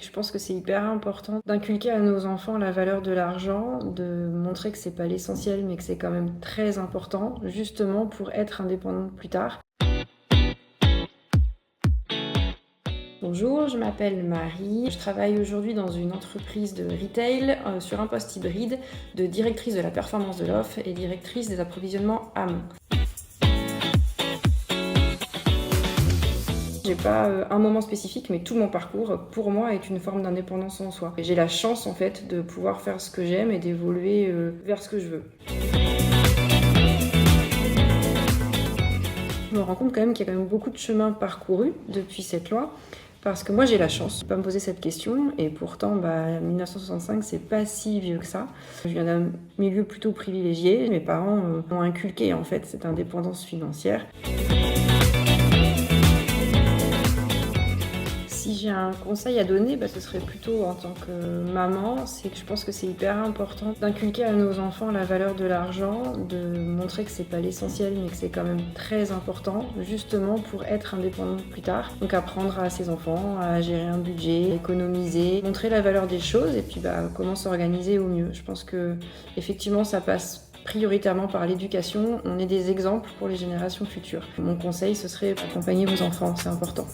Je pense que c'est hyper important d'inculquer à nos enfants la valeur de l'argent, de montrer que c'est pas l'essentiel, mais que c'est quand même très important, justement pour être indépendante plus tard. Bonjour, je m'appelle Marie. Je travaille aujourd'hui dans une entreprise de retail sur un poste hybride de directrice de la performance de l'offre et directrice des approvisionnements amont. J'ai pas un moment spécifique, mais tout mon parcours, pour moi, est une forme d'indépendance en soi. J'ai la chance, en fait, de pouvoir faire ce que j'aime et d'évoluer vers ce que je veux. Je me rends compte quand même qu'il y a quand même beaucoup de chemin parcouru depuis cette loi, parce que moi j'ai la chance de pas me poser cette question, et pourtant 1965 c'est pas si vieux que ça. Je viens d'un milieu plutôt privilégié, mes parents m'ont inculqué en fait cette indépendance financière. Si j'ai un conseil à donner, ce serait plutôt en tant que maman, c'est que je pense que c'est hyper important d'inculquer à nos enfants la valeur de l'argent, de montrer que c'est pas l'essentiel, mais que c'est quand même très important, justement pour être indépendante plus tard. Donc apprendre à ses enfants à gérer un budget, économiser, montrer la valeur des choses et puis comment s'organiser au mieux. Je pense que effectivement ça passe prioritairement par l'éducation. On est des exemples pour les générations futures. Mon conseil, ce serait accompagner vos enfants, c'est important.